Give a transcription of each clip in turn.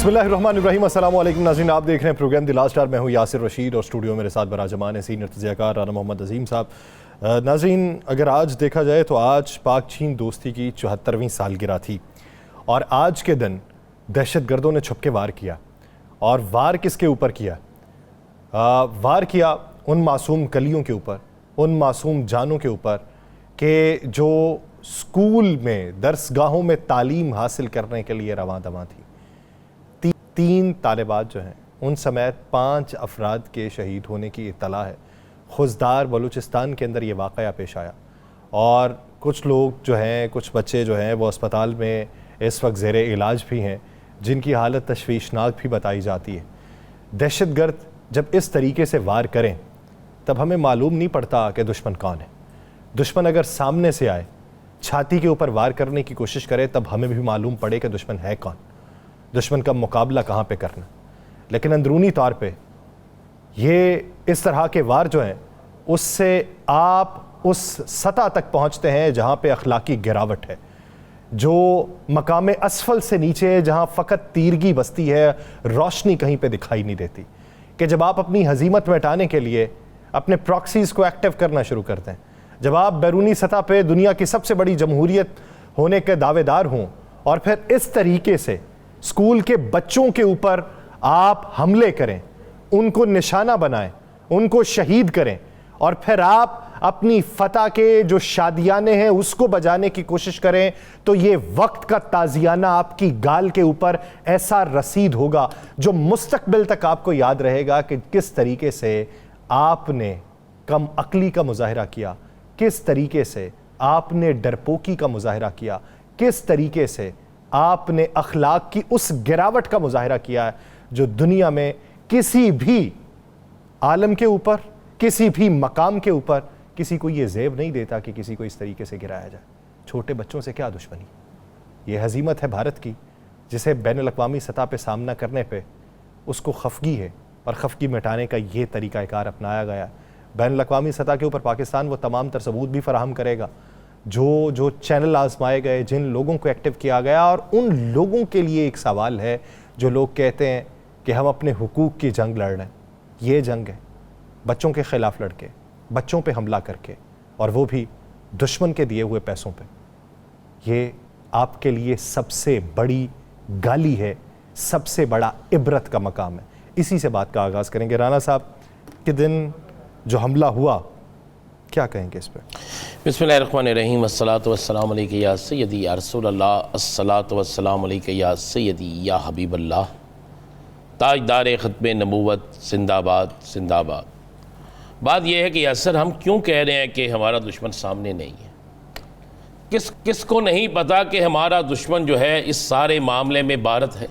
बिस्मिल्लाहिर्रहमानिर्रहीम। अस्सलाम वालेकुम नाज़रीन, आप देख रहे हैं प्रोग्राम दी लास्ट आवर। मैं हूँ यासिर रशीद और स्टूडियो मेरे साथ बराजमान है सीनियर तज़कियाकार राना मोहम्मद अजीम साहब। नाज़रीन, अगर आज देखा जाए तो आज पाक चीन दोस्ती की 74वीं सालगिरह थी और आज के दिन दहशत गर्दों ने छुप के वार किया। और वार किसके ऊपर किया? वार किया उन मासूम कलियों के ऊपर, उन मासूम जानों के ऊपर कि जो स्कूल में दरसगाहों में तालीम हासिल करने के लिए रवां दवां थी। तीन तालिबात जो हैं उन समेत 5 अफराद के शहीद होने की इत्तला है। खुजदार बलूचिस्तान के अंदर ये वाक़या पेश आया और कुछ लोग जो हैं, कुछ बच्चे जो हैं वो अस्पताल में इस वक्त ज़ेरे इलाज भी हैं, जिनकी हालत तशवीशनाक भी बताई जाती है। दहशतगर्द जब इस तरीके से वार करें तब हमें मालूम नहीं पड़ता कि दुश्मन कौन है। दुश्मन अगर सामने से आए, छाती के ऊपर वार करने की कोशिश करे, तब हमें भी मालूम पड़े कि दुश्मन है कौन, दुश्मन का मुकाबला कहाँ पे करना। लेकिन अंदरूनी तौर पे ये इस तरह के वार जो हैं उससे आप उस सतह तक पहुँचते हैं जहाँ पे अखलाकी गिरावट है, जो मकाम असफल से नीचे है, जहाँ फ़कत तीरगी बसती है, रोशनी कहीं पे दिखाई नहीं देती। कि जब आप अपनी हजीमत मिटाने के लिए अपने प्रॉक्सीज़ को एक्टिव करना शुरू करते हैं, जब आप बैरूनी सतह पे दुनिया की सबसे बड़ी जमहूरियत होने के दावेदार हों और फिर इस तरीके से स्कूल के बच्चों के ऊपर आप हमले करें, उनको निशाना बनाएं, उनको शहीद करें और फिर आप अपनी फतह के जो शादियाने हैं उसको बजाने की कोशिश करें, तो ये वक्त का ताजियाना आपकी गाल के ऊपर ऐसा रसीद होगा जो मुस्तकबिल तक आपको याद रहेगा कि किस तरीके से आपने कम अक्ली का मुजाहिरा किया, किस तरीके से आपने डरपोकी का मुजाहिरा किया, किस तरीके से आपने अखलाक की उस गिरावट का मुजाहिरा किया है जो दुनिया में किसी भी आलम के ऊपर, किसी भी मकाम के ऊपर किसी को ये ज़ेब नहीं देता कि किसी को इस तरीके से गिराया जाए। छोटे बच्चों से क्या दुश्मनी? ये हजीमत है भारत की, जिसे बैनुल अक़वामी सतह पे सामना करने पे उसको खफगी है और खफगी मिटाने का ये तरीक़ाकार अपनाया गया। बैनुल अक़वामी सतह के ऊपर पाकिस्तान वो तमाम तर सबूत भी फराहम करेगा जो चैनल आजमाए गए, जिन लोगों को एक्टिव किया गया। और उन लोगों के लिए एक सवाल है जो लोग कहते हैं कि हम अपने हुकूक की जंग लड़ रहे हैं। ये जंग है बच्चों के ख़िलाफ़ लड़के, बच्चों पे हमला करके, और वो भी दुश्मन के दिए हुए पैसों पे। ये आपके लिए सबसे बड़ी गाली है, सबसे बड़ा इबरत का मकाम है। इसी से बात का आगाज़ करेंगे। राना साहब, के दिन जो हमला हुआ, क्या कहेंगे इस पर? बिस्मिल्लाहिर्रहमानिर्रहीम, अस्सलातु वस्सलामु अलैका या सय्यदी या रसूल अल्लाह, अस्सलातु वस्सलामु अलैका या सय्यदी या हबीब अल्लाह, ताजदार ख़त्मे नबूवत जिंदाबाद जिंदाबाद। बात यह है कि असर हम क्यों कह रहे हैं कि हमारा दुश्मन सामने नहीं है? किसको नहीं पता कि हमारा दुश्मन जो है इस सारे मामले में भारत है?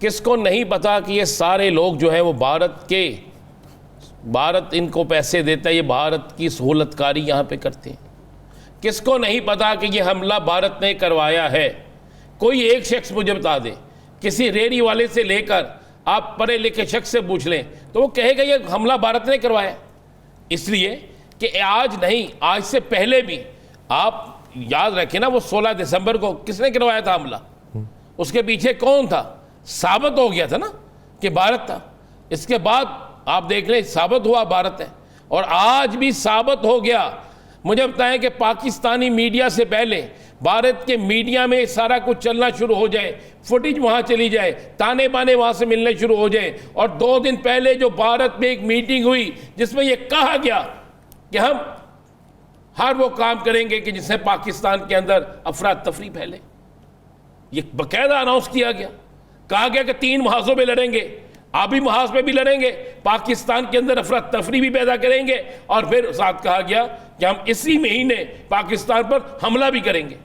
किसको नहीं पता कि ये सारे लोग जो है वो भारत इनको पैसे देता है, ये भारत की सहूलतकारी यहाँ पे करते हैं? किसको नहीं पता कि ये हमला भारत ने करवाया है? कोई एक शख्स मुझे बता दे, किसी रेडी वाले से लेकर आप पढ़े लिखे शख्स से पूछ लें तो वो कहेगा ये हमला भारत ने करवाया। इसलिए कि आज नहीं, आज से पहले भी आप याद रखें ना, वो 16 दिसंबर को किसने करवाया था हमला? उसके पीछे कौन था? साबित हो गया था ना कि भारत था। इसके बाद आप देख लें, साबित हुआ भारत है। और आज भी साबित हो गया। मुझे बताएं कि पाकिस्तानी मीडिया से पहले भारत के मीडिया में सारा कुछ चलना शुरू हो जाए, फुटेज वहाँ चली जाए, ताने बाने वहाँ से मिलने शुरू हो जाए। और 2 दिन पहले जो भारत में एक मीटिंग हुई जिसमें यह कहा गया कि हम हर वो काम करेंगे कि जिससे पाकिस्तान के अंदर अफरा तफरी फैले, ये बाकायदा अनाउंस किया गया। कहा गया कि 3 महाजों में लड़ेंगे, आबी महाज पे भी लड़ेंगे, पाकिस्तान के अंदर अफरा तफरी भी पैदा करेंगे, और फिर साथ कहा गया कि हम इसी महीने पाकिस्तान पर हमला भी करेंगे।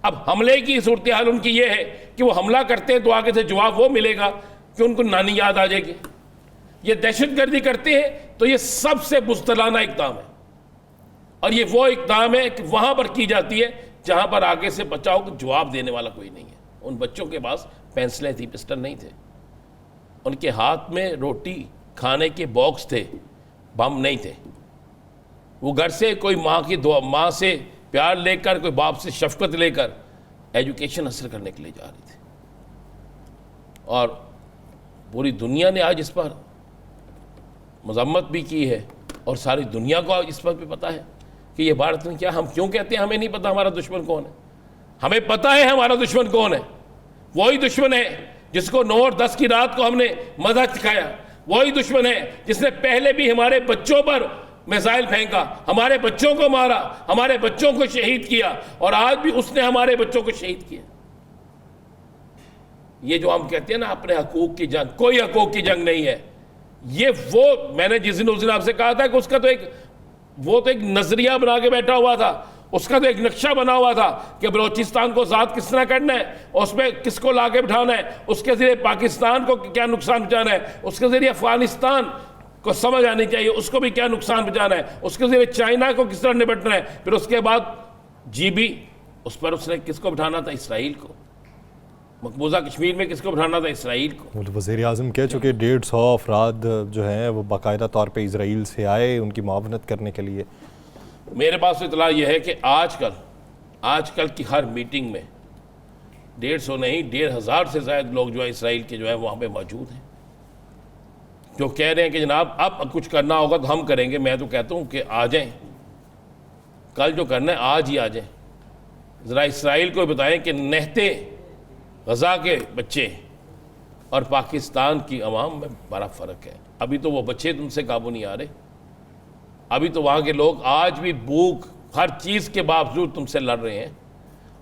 अब हमले की सूरत हाल उनकी ये है कि वो हमला करते हैं तो आगे से जवाब वो मिलेगा कि उनको नानी याद आ जाएगी। ये दहशतगर्दी करते हैं तो ये सबसे बुज़दिलाना इक़दाम है, और ये वो इक़दाम है कि वहाँ पर की जाती है जहाँ पर आगे से बचाव को जवाब देने वाला कोई नहीं है। उन बच्चों के पास पेंसिलें थी, पिस्टल नहीं थे। उनके हाथ में रोटी खाने के बॉक्स थे, बम नहीं थे। वो घर से कोई माँ से प्यार लेकर, कोई बाप से शफकत लेकर एजुकेशन हासिल करने के लिए जा रही थी। اور پوری دنیا نے آج اس پر مذمت بھی کی ہے اور ساری دنیا کو اس پر بھی پتہ ہے کہ یہ بھارت نے کیا. ہم کیوں کہتے ہیں ہمیں نہیں پتہ ہمارا دشمن کون ہے؟ ہمیں پتہ ہے ہمارا دشمن کون ہے. وہی دشمن ہے جس کو 9 اور 10 کی رات کو ہم نے مزہ چکھایا. وہی دشمن ہے جس نے پہلے بھی ہمارے بچوں پر میزائل پھینکا, ہمارے بچوں کو مارا, ہمارے بچوں کو شہید کیا, اور آج بھی اس نے ہمارے بچوں کو شہید کیا. یہ جو ہم کہتے ہیں نا اپنے حقوق کی جنگ, کوئی حقوق کی جنگ نہیں ہے. یہ وہ میں نے جس دن آپ سے کہا تھا کہ اس کا تو ایک نظریہ بنا کے بیٹھا ہوا تھا, اس کا تو ایک نقشہ بنا ہوا تھا کہ بلوچستان کو آزاد کس طرح کرنا ہے, اور اس میں کس کو لا کے بٹھانا ہے, اس کے ذریعے پاکستان کو کیا نقصان پہنچانا ہے, اس کے ذریعے افغانستان کو سمجھ آنی چاہیے اس کو بھی کیا نقصان پہنچانا ہے, اس کے ذریعے چائنا کو کس طرح نپٹنا ہے. پھر اس کے بعد اس پر اس نے کس کو بٹھانا تھا؟ اسرائیل کو. مقبوضہ کشمیر میں کس کو بٹھانا تھا؟ اسرائیل کو. وزیر اعظم کہہ چکے 150 افراد جو ہیں وہ باقاعدہ طور پہ اسرائیل سے آئے ان کی معاونت کرنے کے لیے. میرے پاس اطلاع یہ ہے کہ آج کل کی ہر میٹنگ میں 150 نہیں 1,500 سے زائد لوگ جو ہے اسرائیل کے جو ہے وہاں پہ موجود ہیں, جو کہہ رہے ہیں کہ جناب اب کچھ کرنا ہوگا تو ہم کریں گے. میں تو کہتا ہوں کہ آ جائیں, کل جو کرنا ہے آج ہی آ جائیں. ذرا اسرائیل کو بتائیں کہ نہتے غزہ کے بچے اور پاکستان کی عوام میں بڑا فرق ہے. ابھی تو وہ بچے تم سے قابو نہیں آ رہے, ابھی تو وہاں کے لوگ آج بھی بھوک ہر چیز کے باوجود تم سے لڑ رہے ہیں,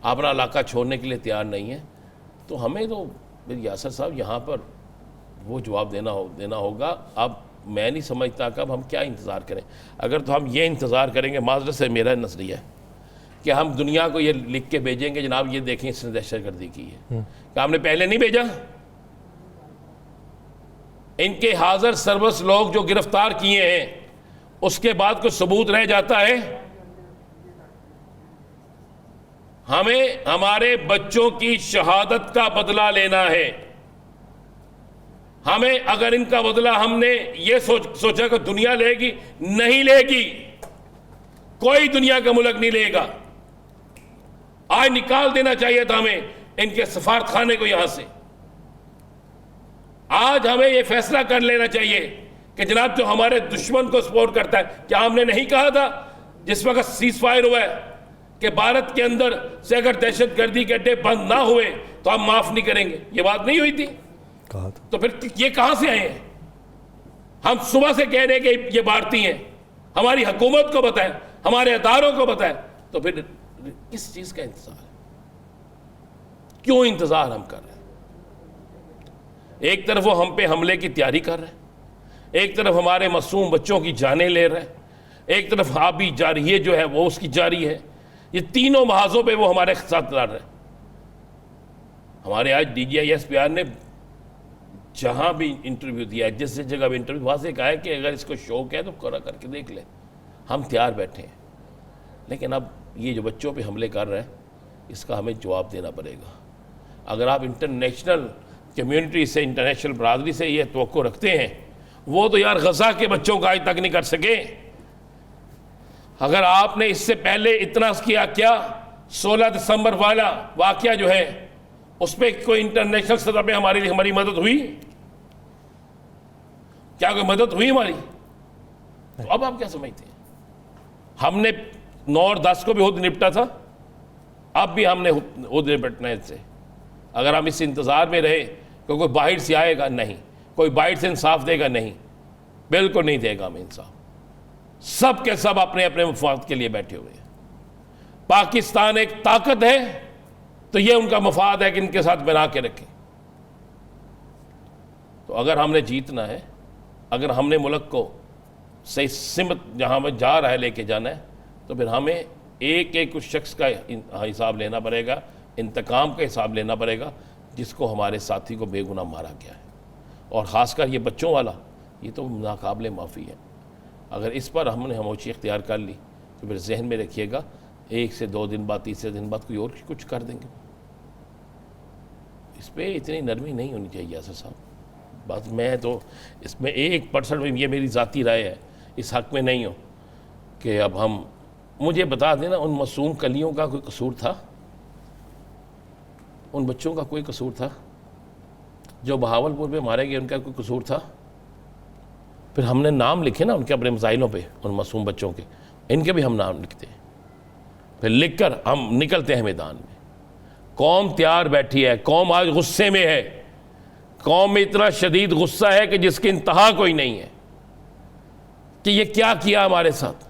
اپنا علاقہ چھوڑنے کے لیے تیار نہیں ہے. تو ہمیں تو میری یاسر صاحب یہاں پر وہ جواب دینا ہوگا. اب میں نہیں سمجھتا کہ اب ہم کیا انتظار کریں. اگر تو ہم یہ انتظار کریں گے, معذرت سے میرا نظریہ ہے کہ ہم دنیا کو یہ لکھ کے بھیجیں گے جناب یہ دیکھیں اس نے دہشت گردی کی ہے, کہ ہم نے پہلے نہیں بھیجا. ان کے حاضر سربس لوگ جو گرفتار کیے ہیں اس کے بعد کوئی ثبوت رہ جاتا ہے؟ ہمیں ہمارے بچوں کی شہادت کا بدلہ لینا ہے. ہمیں اگر ان کا بدلہ ہم نے یہ سوچا کہ دنیا لے گی, نہیں لے گی, کوئی دنیا کا ملک نہیں لے گا. آج نکال دینا چاہیے تھا ہمیں ان کے سفارت خانے کو یہاں سے. آج ہمیں یہ فیصلہ کر لینا چاہیے کہ جناب جو ہمارے دشمن کو سپورٹ کرتا ہے, کیا ہم نے نہیں کہا تھا جس وقت سیز فائر ہوا ہے کہ بھارت کے اندر سے اگر دہشت گردی کے اڈے بند نہ ہوئے تو ہم معاف نہیں کریں گے؟ یہ بات نہیں ہوئی تھی؟ تو پھر یہ کہاں سے آئے ہیں؟ ہم صبح سے کہہ رہے ہیں کہ یہ بھارتی ہیں, ہماری حکومت کو بتائیں, ہمارے اداروں کو بتائیں, تو پھر کس چیز کا انتظار ہے؟ کیوں انتظار ہم کر رہے ہیں؟ ایک طرف وہ ہم پہ حملے کی تیاری کر رہے ہیں, ایک طرف ہمارے معصوم بچوں کی جانیں لے رہے ہیں, ایک طرف آبی جاری جو ہے وہ اس کی جاری ہے. یہ تینوں محاذوں پہ وہ ہمارے ساتھ لڑ رہے ہیں. ہمارے آج DGISPR نے جہاں بھی انٹرویو دیا ہے, جس جگہ بھی انٹرویو, وہاں سے کہا ہے کہ اگر اس کو شوق ہے تو کر کے دیکھ لیں, ہم تیار بیٹھے ہیں. لیکن اب یہ جو بچوں پہ حملے کر رہے ہیں اس کا ہمیں جواب دینا پڑے گا. اگر آپ انٹرنیشنل کمیونٹی سے, انٹرنیشنل برادری سے یہ توقع رکھتے ہیں, وہ تو یار غزہ کے بچوں کا آج تک نہیں کر سکے. اگر آپ نے اس سے پہلے اتنا کیا 16 دسمبر والا واقعہ جو ہے اس پہ کوئی انٹرنیشنل سطح پہ ہماری مدد ہوئی؟ کیا کوئی مدد ہوئی ہماری؟ تو اب آپ کیا سمجھتے ہیں؟ ہم نے 9 اور 10 کو بھی خود نپٹا تھا, اب بھی ہم نے خود نپٹنا ہے اس سے. اگر ہم اس انتظار میں رہے کہ کوئی باہر سے آئے گا, نہیں. کوئی باہر سے انصاف دے گا, نہیں, بالکل نہیں دے گا ہمیں انصاف. سب کے سب اپنے اپنے مفاد کے لیے بیٹھے ہوئے ہیں. پاکستان ایک طاقت ہے تو یہ ان کا مفاد ہے کہ ان کے ساتھ بنا کے رکھیں. تو اگر ہم نے جیتنا ہے, اگر ہم نے ملک کو صحیح سمت جہاں میں جا رہا ہے لے کے جانا ہے, تو پھر ہمیں ایک ایک اس شخص کا حساب لینا پڑے گا, انتقام کا حساب لینا پڑے گا جس کو ہمارے ساتھی کو بے گناہ مارا گیا ہے. اور خاص کر یہ بچوں والا, یہ تو ناقابل معافی ہے. اگر اس پر ہم نے خاموشی اختیار کر لی تو پھر ذہن میں رکھیے گا 1 سے 2 دن بعد, تیسرے دن بعد کوئی اور کچھ کر دیں گے. اس پہ اتنی نرمی نہیں ہونی چاہیے یاسر صاحب. بات میں تو اس میں 1% یہ میری ذاتی رائے ہے, اس حق میں نہیں ہو کہ اب ہم, مجھے بتا دینا ان معصوم کلیوں کا کوئی قصور تھا؟ ان بچوں کا کوئی قصور تھا جو بہاولپور میں مارے گئے ان کا کوئی قصور تھا؟ پھر ہم نے نام لکھے نا ان کے اپنے مسائلوں پہ، ان معصوم بچوں کے، ان کے بھی ہم نام لکھتے ہیں، پھر لکھ کر ہم نکلتے ہیں میدان میں۔ قوم تیار بیٹھی ہے، قوم آج غصے میں ہے، قوم میں اتنا شدید غصہ ہے کہ جس کی انتہا کوئی نہیں ہے کہ یہ کیا کیا ہمارے ساتھ۔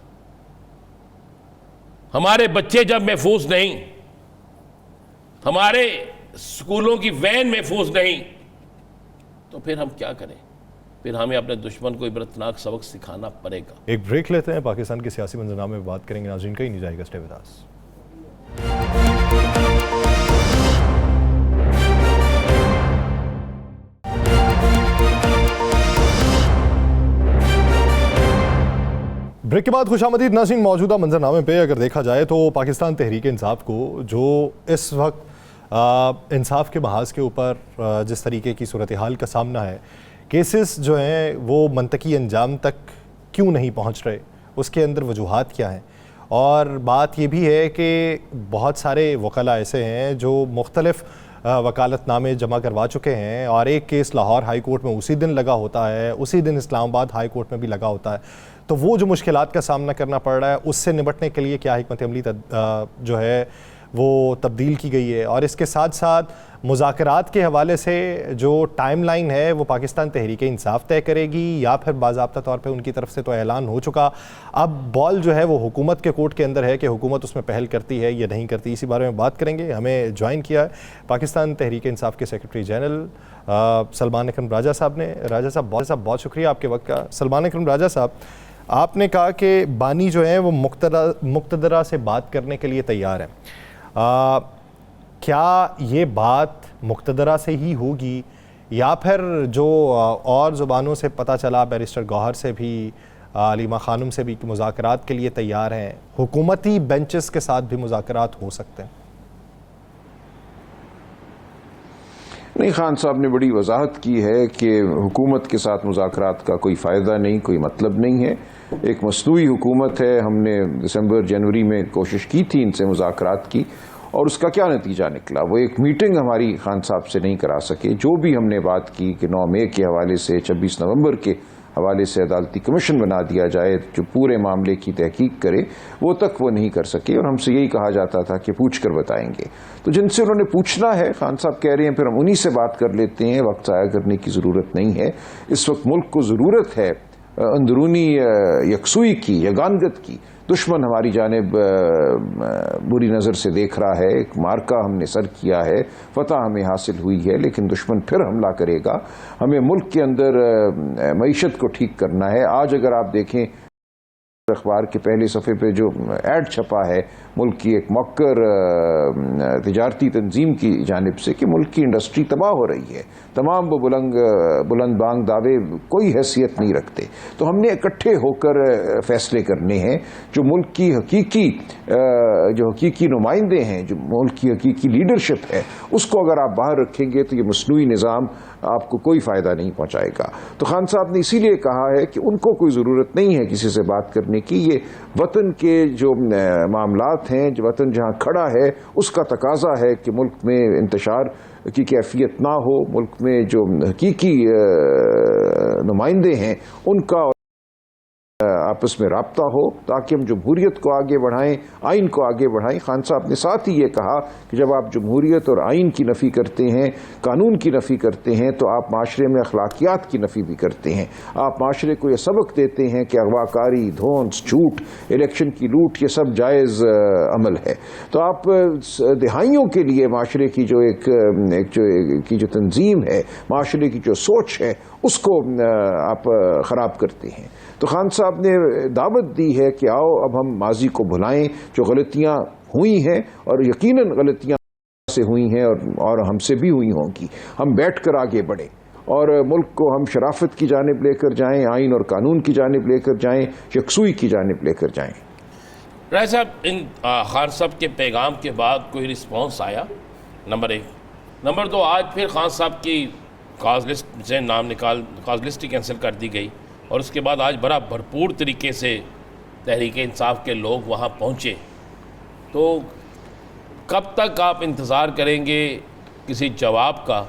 ہمارے بچے جب محفوظ نہیں، ہمارے اسکولوں کی وین محفوظ نہیں، تو پھر ہم کیا کریں؟ پھر ہمیں اپنے دشمن کو عبرتناک سبق سکھانا پڑے گا۔ ایک بریک لیتے ہیں، پاکستان کے سیاسی منظرنامے میں بات کریں گے، ناظرین کہیں نہیں جائے گا، اسٹے ود اس۔ بریک کے بعد خوش آمدید ناظرین۔ موجودہ منظرنامے پہ اگر دیکھا جائے تو پاکستان تحریک انصاف کو جو اس وقت انصاف کے محاذ کے اوپر جس طریقے کی صورتحال کا سامنا ہے، کیسز جو ہیں وہ منطقی انجام تک کیوں نہیں پہنچ رہے، اس کے اندر وجوہات کیا ہیں، اور بات یہ بھی ہے کہ بہت سارے وکلاء ایسے ہیں جو مختلف وکالت نامے جمع کروا چکے ہیں، اور ایک کیس لاہور ہائی کورٹ میں اسی دن لگا ہوتا ہے، اسی دن اسلام آباد ہائی کورٹ میں بھی لگا ہوتا ہے۔ تو وہ جو مشکلات کا سامنا کرنا پڑ رہا ہے، اس سے نمٹنے کے لیے کیا حکمت عملی جو ہے وہ تبدیل کی گئی ہے، اور اس کے ساتھ ساتھ مذاکرات کے حوالے سے جو ٹائم لائن ہے وہ پاکستان تحریک انصاف طے کرے گی، یا پھر باضابطہ طور پہ ان کی طرف سے تو اعلان ہو چکا، اب بال جو ہے وہ حکومت کے کورٹ کے اندر ہے کہ حکومت اس میں پہل کرتی ہے یا نہیں کرتی۔ اسی بارے میں بات کریں گے۔ ہمیں جوائن کیا ہے پاکستان تحریک انصاف کے سیکرٹری جنرل سلمان اکرم راجہ صاحب نے۔ راجہ صاحب بہت شکریہ آپ کے وقت کا۔ سلمان اکرم راجہ صاحب، آپ نے کہا کہ بانی جو ہیں وہ مقتدرہ سے بات کرنے کے لیے تیار ہیں، کیا یہ بات مقتدرہ سے ہی ہوگی، یا پھر جو اور زبانوں سے پتہ چلا، بیرسٹر گوہر سے بھی، علیمہ خانم سے بھی، کہ مذاکرات کے لیے تیار ہیں، حکومتی بینچز کے ساتھ بھی مذاکرات ہو سکتے ہیں؟ نہیں، خان صاحب نے بڑی وضاحت کی ہے کہ حکومت کے ساتھ مذاکرات کا کوئی فائدہ نہیں، کوئی مطلب نہیں ہے۔ ایک مصنوعی حکومت ہے، ہم نے دسمبر جنوری میں کوشش کی تھی ان سے مذاکرات کی، اور اس کا کیا نتیجہ نکلا؟ وہ ایک میٹنگ ہماری خان صاحب سے نہیں کرا سکے۔ جو بھی ہم نے بات کی کہ 9 مئی کے حوالے سے، 26 نومبر کے حوالے سے عدالتی کمیشن بنا دیا جائے جو پورے معاملے کی تحقیق کرے، وہ تک وہ نہیں کر سکے، اور ہم سے یہی کہا جاتا تھا کہ پوچھ کر بتائیں گے۔ تو جن سے انہوں نے پوچھنا ہے، خان صاحب کہہ رہے ہیں، پھر ہم انہی سے بات کر لیتے ہیں، وقت ضائع کرنے کی ضرورت نہیں ہے۔ اس وقت ملک کو ضرورت ہے اندرونی یکسوئی کی، یگانگت کی۔ دشمن ہماری جانب بری نظر سے دیکھ رہا ہے، ایک مارکا ہم نے سر کیا ہے، فتح ہمیں حاصل ہوئی ہے، لیکن دشمن پھر حملہ کرے گا۔ ہمیں ملک کے اندر معیشت کو ٹھیک کرنا ہے۔ آج اگر آپ دیکھیں اخبار کے پہلے صفحے پہ جو ایڈ چھپا ہے ملک کی ایک موقر تجارتی تنظیم کی جانب سے کہ ملک کی انڈسٹری تباہ ہو رہی ہے، تمام وہ بلند بانگ دعوے کوئی حیثیت نہیں رکھتے۔ تو ہم نے اکٹھے ہو کر فیصلے کرنے ہیں۔ جو ملک کی حقیقی نمائندے ہیں، جو ملک کی حقیقی لیڈرشپ ہے، اس کو اگر آپ باہر رکھیں گے تو یہ مصنوعی نظام آپ کو کوئی فائدہ نہیں پہنچائے گا۔ تو خان صاحب نے اسی لیے کہا ہے کہ ان کو کوئی ضرورت نہیں ہے کسی سے بات کرنے کی۔ یہ وطن کے جو معاملات ہیں، جو وطن جہاں کھڑا ہے، اس کا تقاضا ہے کہ ملک میں انتشار کی کیفیت نہ ہو، ملک میں جو حقیقی نمائندے ہیں ان کا آپس میں رابطہ ہو، تاکہ ہم جمہوریت کو آگے بڑھائیں، آئین کو آگے بڑھائیں۔ خان صاحب نے ساتھ ہی یہ کہا کہ جب آپ جمہوریت اور آئین کی نفی کرتے ہیں، قانون کی نفی کرتے ہیں، تو آپ معاشرے میں اخلاقیات کی نفی بھی کرتے ہیں۔ آپ معاشرے کو یہ سبق دیتے ہیں کہ اغواکاری، دھونس، جھوٹ، الیکشن کی لوٹ، یہ سب جائز عمل ہے۔ تو آپ دہائیوں کے لیے معاشرے کی جو تنظیم ہے، معاشرے کی جو سوچ ہے، اس کو آپ خراب کرتے ہیں۔ تو خان صاحب نے دعوت دی ہے کہ آؤ اب ہم ماضی کو بھلائیں، جو غلطیاں ہوئی ہیں اور یقیناً غلطیاں سے ہوئی ہیں اور ہم سے بھی ہوئی ہوں گی، ہم بیٹھ کر آگے بڑھیں اور ملک کو ہم شرافت کی جانب لے کر جائیں، آئین اور قانون کی جانب لے کر جائیں، یکسوئی کی جانب لے کر جائیں۔ رائے صاحب، خان صاحب کے پیغام کے بعد کوئی رسپانس آیا؟ نمبر 1۔ نمبر 2، آج پھر خان صاحب کی کاز لسٹ سے کاز لسٹ ہی کینسل کر دی گئی، اور اس کے بعد آج بڑا بھرپور طریقے سے تحریک انصاف کے لوگ وہاں پہنچے۔ تو کب تک آپ انتظار کریں گے کسی جواب کا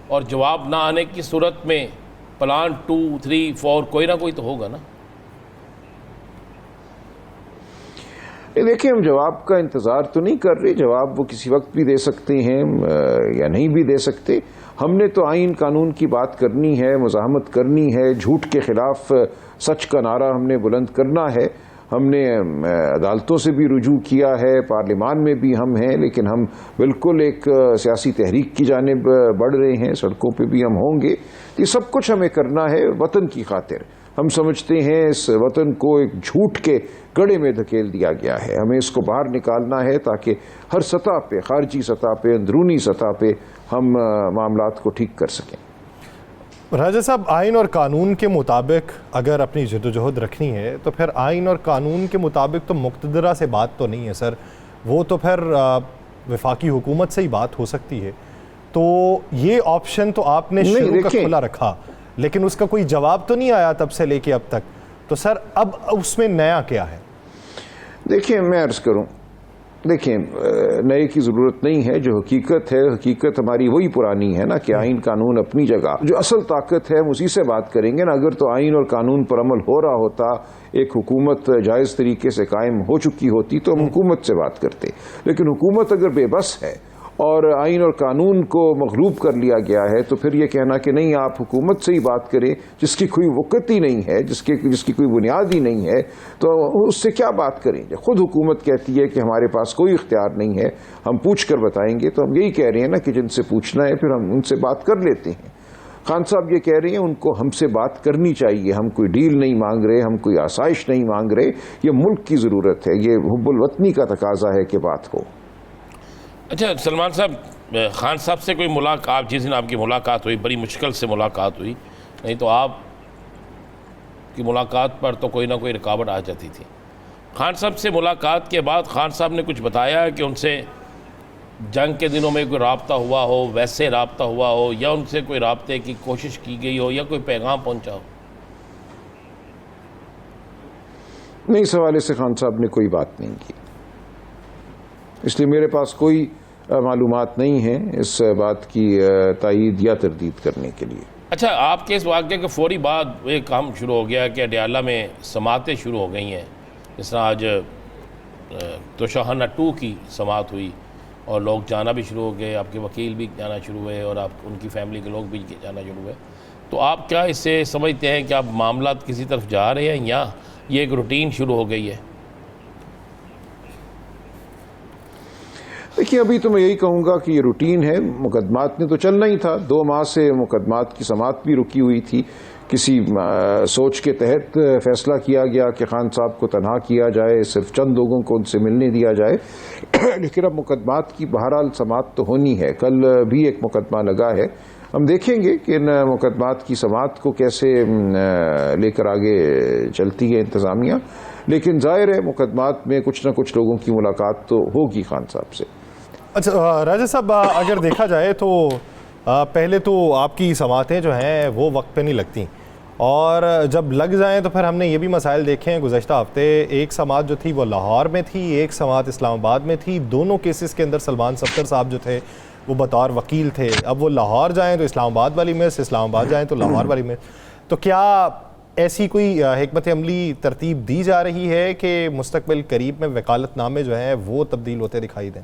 اور جواب نہ آنے کی صورت میں پلان 2, 3, 4 کوئی نہ کوئی تو ہوگا نا. دیکھیں ہم جواب کا انتظار تو نہیں کر رہے، جواب وہ کسی وقت بھی دے سکتے ہیں یا نہیں بھی دے سکتے. ہم نے تو آئین قانون کی بات کرنی ہے، مزاحمت کرنی ہے، جھوٹ کے خلاف سچ کا نعرہ ہم نے بلند کرنا ہے. ہم نے عدالتوں سے بھی رجوع کیا ہے، پارلیمان میں بھی ہم ہیں، لیکن ہم بالکل ایک سیاسی تحریک کی جانب بڑھ رہے ہیں، سڑکوں پہ بھی ہم ہوں گے. یہ سب کچھ ہمیں کرنا ہے وطن کی خاطر. ہم سمجھتے ہیں اس وطن کو ایک جھوٹ کے گڑھے میں دھکیل دیا گیا ہے، ہمیں اس کو باہر نکالنا ہے تاکہ ہر سطح پہ، خارجی سطح پہ، اندرونی سطح پہ ہم معاملات کو ٹھیک کر سکیں. راجہ صاحب، آئین اور قانون کے مطابق اگر اپنی جدوجہد رکھنی ہے تو پھر آئین اور قانون کے مطابق تو مقتدرہ سے بات تو نہیں ہے سر، وہ تو پھر وفاقی حکومت سے ہی بات ہو سکتی ہے. تو یہ آپشن تو آپ نے شروع کا کھلا رکھا، لیکن اس کا کوئی جواب تو نہیں آیا تب سے لے کے اب تک. تو سر اب اس میں نیا کیا ہے؟ دیکھیں میں عرض کروں، دیکھیں نئے کی ضرورت نہیں ہے. جو حقیقت ہے، حقیقت ہماری وہی پرانی ہے نا کہ آئین قانون اپنی جگہ. جو اصل طاقت ہے ہم اسی سے بات کریں گے نا. اگر تو آئین اور قانون پر عمل ہو رہا ہوتا، ایک حکومت جائز طریقے سے قائم ہو چکی ہوتی تو ہم حکومت سے بات کرتے. لیکن حکومت اگر بے بس ہے اور آئین اور قانون کو مغلوب کر لیا گیا ہے تو پھر یہ کہنا کہ نہیں آپ حکومت سے ہی بات کریں جس کی کوئی وقت ہی نہیں ہے، جس کی کوئی بنیاد ہی نہیں ہے، تو اس سے کیا بات کریں گے؟ خود حکومت کہتی ہے کہ ہمارے پاس کوئی اختیار نہیں ہے، ہم پوچھ کر بتائیں گے. تو ہم یہی کہہ رہے ہیں نا کہ جن سے پوچھنا ہے پھر ہم ان سے بات کر لیتے ہیں. خان صاحب یہ کہہ رہے ہیں ان کو ہم سے بات کرنی چاہیے. ہم کوئی ڈیل نہیں مانگ رہے، ہم کوئی آسائش نہیں مانگ رہے. یہ ملک کی ضرورت ہے، یہ حب الوطنی کا تقاضا ہے کہ بات ہو. اچھا سلمان صاحب، خان صاحب سے کوئی ملاقات، جس دن آپ کی ملاقات ہوئی بڑی مشکل سے ملاقات ہوئی، نہیں تو آپ کی ملاقات پر تو کوئی نہ کوئی رکاوٹ آ جاتی تھی. خان صاحب سے ملاقات کے بعد خان صاحب نے کچھ بتایا کہ ان سے جنگ کے دنوں میں کوئی رابطہ ہوا ہو، ویسے رابطہ ہوا ہو، یا ان سے کوئی رابطے کی کوشش کی گئی ہو، یا کوئی پیغام پہنچا ہو؟ نہیں، اس حوالے سے خان صاحب نے کوئی بات نہیں کی، اس لیے میرے پاس کوئی معلومات نہیں ہیں اس بات کی تائید یا تردید کرنے کے لیے. اچھا، آپ کے اس واقعے کے فوری بعد ایک کام شروع ہو گیا کہ اڈیالہ میں سماعتیں شروع ہو گئی ہیں. جس طرح آج توشاہانہ 2 کی سماعت ہوئی اور لوگ جانا بھی شروع ہو گئے، آپ کے وکیل بھی جانا شروع ہوئے اور آپ ان کی فیملی کے لوگ بھی جانا شروع ہوئے. تو آپ کیا اس سے سمجھتے ہیں کہ آپ معاملات کسی طرف جا رہے ہیں یا یہ ایک روٹین شروع ہو گئی ہے؟ دیکھیے ابھی تو میں یہی کہوں گا کہ یہ روٹین ہے. مقدمات نے تو چلنا ہی تھا. 2 ماہ سے مقدمات کی سماعت بھی رکی ہوئی تھی. کسی سوچ کے تحت فیصلہ کیا گیا کہ خان صاحب کو تنہا کیا جائے، صرف چند لوگوں کو ان سے ملنے دیا جائے. لیکن اب مقدمات کی بہرحال سماعت تو ہونی ہے. کل بھی ایک مقدمہ لگا ہے. ہم دیکھیں گے کہ ان مقدمات کی سماعت کو کیسے لے کر آگے چلتی ہے انتظامیہ. لیکن ظاہر ہے مقدمات میں کچھ نہ کچھ لوگوں کی ملاقات تو ہوگی خان صاحب سے. اچھا راجہ صاحب، اگر دیکھا جائے تو پہلے تو آپ کی سماعتیں جو ہیں وہ وقت پہ نہیں لگتی، اور جب لگ جائیں تو پھر ہم نے یہ بھی مسائل دیکھے ہیں. گزشتہ ہفتے ایک سماعت جو تھی وہ لاہور میں تھی، ایک سماعت اسلام آباد میں تھی. دونوں کیسز کے اندر سلمان صفدر صاحب جو تھے وہ بطور وکیل تھے. اب وہ لاہور جائیں تو اسلام آباد والی مس، اسلام آباد جائیں تو لاہور والی مس. تو کیا ایسی کوئی حکمت عملی ترتیب دی جا رہی ہے کہ مستقبل قریب میں وکالت نامے جو ہیں وہ تبدیل ہوتے دکھائی دیں؟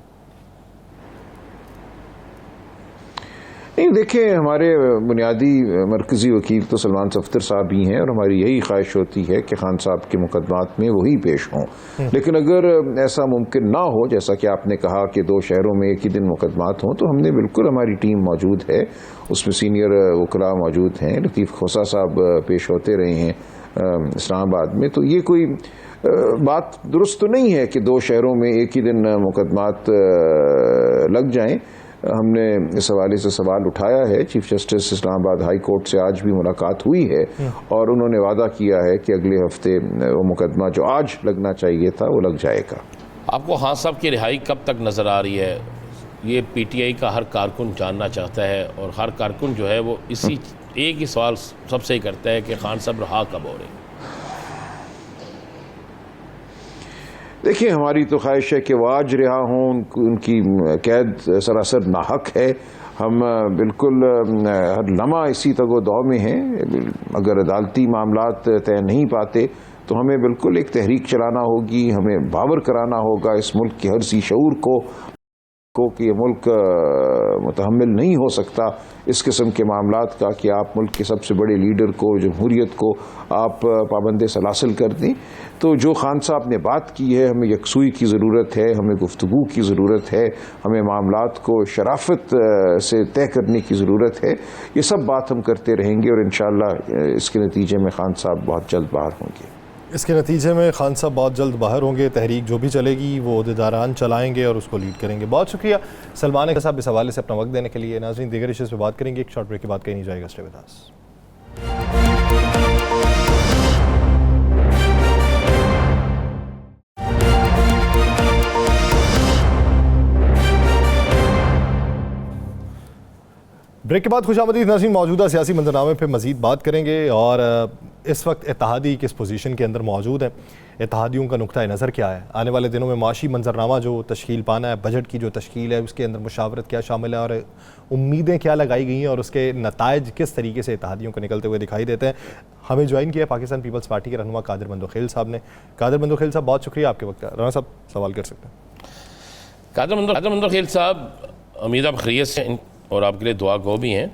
نہیں، دیکھیں ہمارے بنیادی مرکزی وکیل تو سلمان صفدر صاحب ہی ہیں، اور ہماری یہی خواہش ہوتی ہے کہ خان صاحب کے مقدمات میں وہی پیش ہوں. لیکن اگر ایسا ممکن نہ ہو، جیسا کہ آپ نے کہا کہ 2 شہروں میں ایک ہی دن مقدمات ہوں، تو ہم نے بالکل، ہماری ٹیم موجود ہے، اس میں سینئر وکلاء موجود ہیں. لطیف کھوسہ صاحب پیش ہوتے رہے ہیں اسلام آباد میں. تو یہ کوئی بات درست تو نہیں ہے کہ 2 شہروں میں ایک ہی دن مقدمات لگ جائیں. ہم نے اس حوالے سے سوال اٹھایا ہے. چیف جسٹس اسلام آباد ہائی کورٹ سے آج بھی ملاقات ہوئی ہے، اور انہوں نے وعدہ کیا ہے کہ اگلے ہفتے وہ مقدمہ جو آج لگنا چاہیے تھا وہ لگ جائے گا. آپ کو خان صاحب کی رہائی کب تک نظر آ رہی ہے؟ یہ پی ٹی آئی کا ہر کارکن جاننا چاہتا ہے، اور ہر کارکن جو ہے وہ اسی ایک ہی سوال سب سے ہی کرتا ہے کہ خان صاحب رہا کب ہو رہے ہیں؟ دیکھیں ہماری تو خواہش ہے کہ وہ آج رہا ہوں. ان کی قید سراسر ناحق ہے. ہم بالکل ہر لمحہ اسی تگ و دو میں ہیں. اگر عدالتی معاملات طے نہیں پاتے تو ہمیں بالکل ایک تحریک چلانا ہوگی. ہمیں باور کرانا ہوگا اس ملک کے ہر سی شعور کو کہ یہ ملک متحمل نہیں ہو سکتا اس قسم کے معاملات کا کہ آپ ملک کے سب سے بڑے لیڈر کو, جمہوریت کو آپ پابند سلاسل کر دیں. تو جو خان صاحب نے بات کی ہے, ہمیں یکسوئی کی ضرورت ہے, ہمیں گفتگو کی ضرورت ہے, ہمیں معاملات کو شرافت سے طے کرنے کی ضرورت ہے. یہ سب بات ہم کرتے رہیں گے اور انشاءاللہ اس کے نتیجے میں خان صاحب بہت جلد باہر ہوں گے. اس کے نتیجے میں خان صاحب بہت جلد باہر ہوں گے. تحریک جو بھی چلے گی وہ عہدیداران چلائیں گے اور اس کو لیڈ کریں گے. بہت شکریہ سلمان صاحب اس حوالے سے اپنا وقت دینے کے لیے. ناظرین دیگر ایشوز پہ بات کریں گے, ایک شارٹ بریک کے بعد کہیں نہیں جائے گا. Stay with us. بریک کے بعد خوش آمدید ناظرین. موجودہ سیاسی منظرنامے پہ مزید بات کریں گے اور اس وقت اتحادی کس پوزیشن کے اندر موجود ہیں, اتحادیوں کا نقطہ نظر کیا ہے, آنے والے دنوں میں معاشی منظرنامہ جو تشکیل پانا ہے, بجٹ کی جو تشکیل ہے اس کے اندر مشاورت کیا شامل ہے اور امیدیں کیا لگائی گئی ہیں اور اس کے نتائج کس طریقے سے اتحادیوں کو نکلتے ہوئے دکھائی دیتے ہیں. ہمیں جوائن کیا ہے پاکستان پیپلز پارٹی کے رہنما قادر بندوخیل صاحب نے. قادر بندوخیل صاحب بہت شکریہ آپ کے وقت کا. رانا صاحب سوال کر سکتے ہیں. قادر بندوخیل صاحب, امید آپ خیریت سے اور آپ کے لیے دعا گو بھی ہیں.